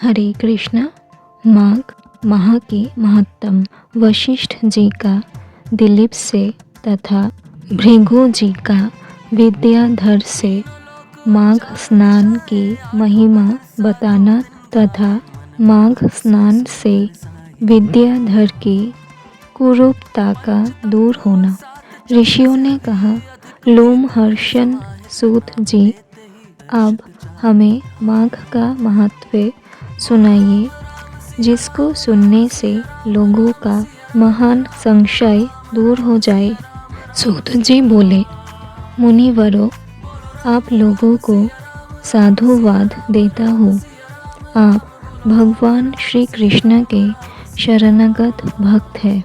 हरे कृष्णा। माघ माह के महत्तम वशिष्ठ जी का दिलीप से तथा भृगु जी का विद्याधर से माघ स्नान की महिमा बताना तथा माघ स्नान से विद्याधर की कुरूपता का दूर होना। ऋषियों ने कहा, लोमहर्षण सूत जी, अब हमें माघ का महत्व सुनाइए, जिसको सुनने से लोगों का महान संशय दूर हो जाए। सूत जी बोले, मुनिवरों, आप लोगों को साधुवाद देता हूँ। आप भगवान श्री कृष्ण के शरणागत भक्त हैं,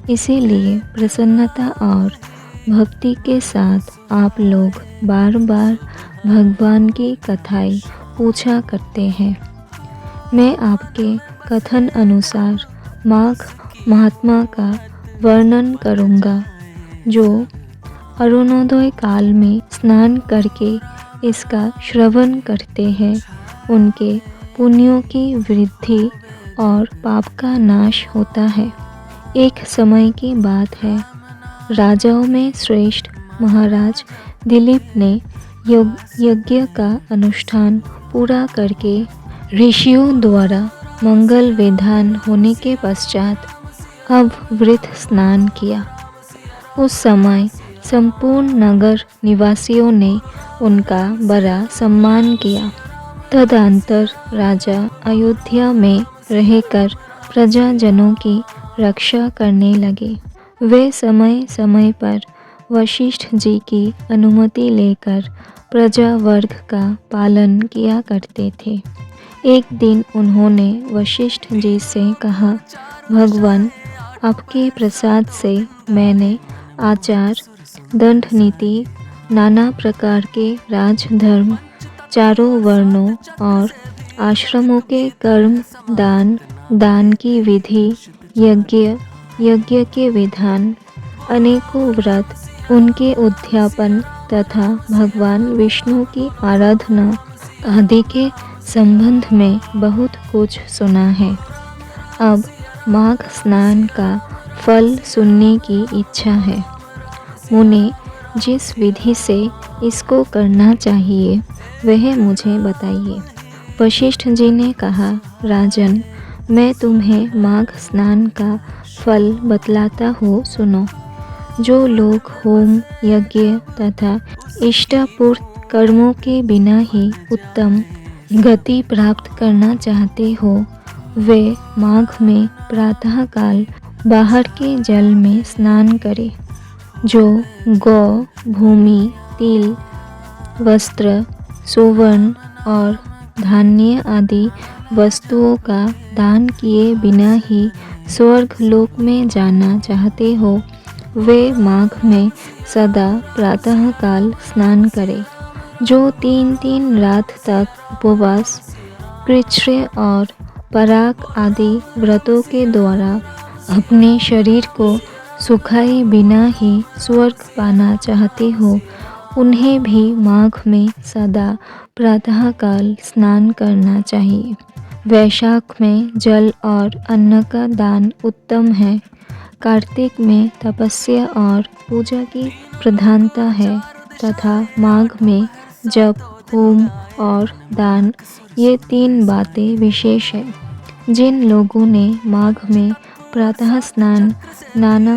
इसीलिए प्रसन्नता और भक्ति के साथ आप लोग बार बार भगवान की कथाएं पूछा करते हैं। मैं आपके कथन अनुसार माघ महात्मा का वर्णन करूँगा। जो अरुणोदय काल में स्नान करके इसका श्रवण करते हैं, उनके पुण्यों की वृद्धि और पाप का नाश होता है। एक समय की बात है, राजाओं में श्रेष्ठ महाराज दिलीप ने यज्ञ का अनुष्ठान पूरा करके ऋषियों द्वारा मंगल विधान होने के पश्चात अवृत स्नान किया। उस समय संपूर्ण नगर निवासियों ने उनका बड़ा सम्मान किया। तदंतर राजा अयोध्या में रहकर प्रजाजनों की रक्षा करने लगे। वे समय समय पर वशिष्ठ जी की अनुमति लेकर प्रजा वर्ग का पालन किया करते थे। एक दिन उन्होंने वशिष्ठ जी से कहा, भगवान, आपके प्रसाद से मैंने आचार, दंड नीति, नाना प्रकार के राजधर्म, चारों वर्णों और आश्रमों के कर्म, दान की विधि, यज्ञ के विधान, अनेकों व्रत, उनके उद्यापन तथा भगवान विष्णु की आराधना आदि के संबंध में बहुत कुछ सुना है। अब माघ स्नान का फल सुनने की इच्छा है। मुने, जिस विधि से इसको करना चाहिए वह मुझे बताइए। वशिष्ठ जी ने कहा, राजन, मैं तुम्हें माघ स्नान का फल बतलाता हूँ, सुनो। जो लोग होम, यज्ञ तथा इष्टपूर्त कर्मों के बिना ही उत्तम गति प्राप्त करना चाहते हो, वे माघ में प्रातःकाल बाहर के जल में स्नान करें। जो गौ, भूमि, तिल, वस्त्र, सुवर्ण और धान्य आदि वस्तुओं का दान किए बिना ही स्वर्ग लोक में जाना चाहते हो, वे माघ में सदा प्रातःकाल स्नान करें। जो 3 रात तक उपवास, कृच्छ्र और पराग आदि व्रतों के द्वारा अपने शरीर को सुखाए बिना ही स्वर्ग पाना चाहते हो, उन्हें भी माघ में सदा प्रातःकाल स्नान करना चाहिए। वैशाख में जल और अन्न का दान उत्तम है। कार्तिक में तपस्या और पूजा की प्रधानता है तथा माघ में जप, होम और दान, ये 3 बातें विशेष है। जिन लोगों ने माघ में प्रातः स्नान, नाना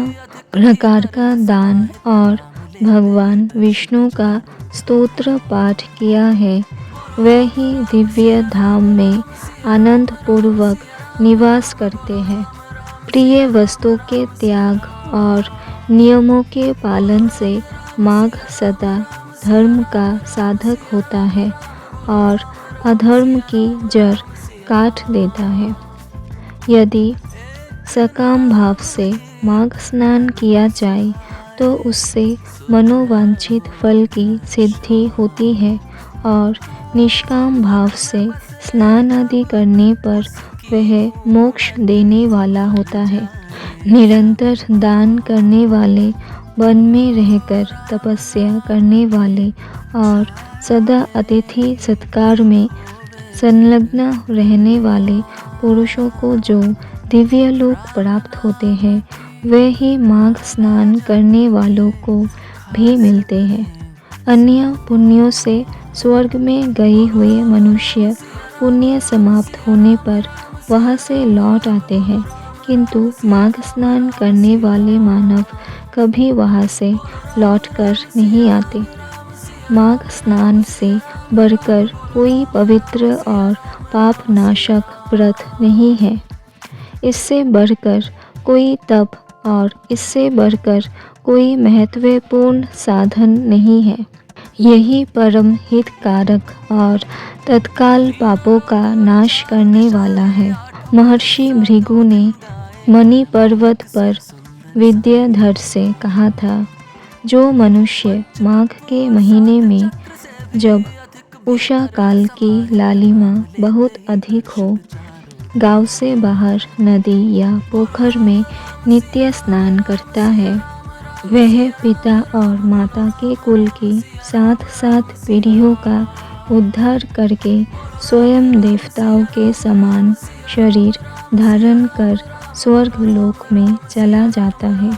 प्रकार का दान और भगवान विष्णु का स्तोत्र पाठ किया है, वे ही दिव्य धाम में आनंद पूर्वक निवास करते हैं। प्रिय वस्तु के त्याग और नियमों के पालन से माघ सदा धर्म का साधक होता है और अधर्म की जड़ काट देता है। यदि सकाम भाव से माघ स्नान किया जाए तो उससे मनोवांछित फल की सिद्धि होती है और निष्काम भाव से स्नान आदि करने पर वह मोक्ष देने वाला होता है। निरंतर दान करने वाले, वन में रहकर तपस्या करने वाले और सदा अतिथि सत्कार में संलग्न रहने वाले पुरुषों को जो दिव्य लोक प्राप्त होते हैं वे ही माघ स्नान करने वालों को भी मिलते हैं। अन्य पुण्यों से स्वर्ग में गए हुए मनुष्य पुण्य समाप्त होने पर वहाँ से लौट आते हैं, किंतु माघ स्नान करने वाले मानव कभी वहाँ से लौटकर नहीं आते। माघ स्नान से बढ़कर कोई पवित्र और पापनाशक व्रत नहीं है। इससे बढ़कर कोई तप और इससे बढ़कर कोई महत्वपूर्ण साधन नहीं है। यही परम हितकारक और तत्काल पापों का नाश करने वाला है। महर्षि भृगु ने मणि पर्वत पर विद्याधर से कहा था, जो मनुष्य माघ के महीने में जब उषा काल की लालिमा बहुत अधिक हो, गांव से बाहर नदी या पोखर में नित्य स्नान करता है, वह पिता और माता के कुल की 7 पीढ़ियों का उद्धार करके स्वयं देवताओं के समान शरीर धारण कर स्वर्ग लोक में चला जाता है।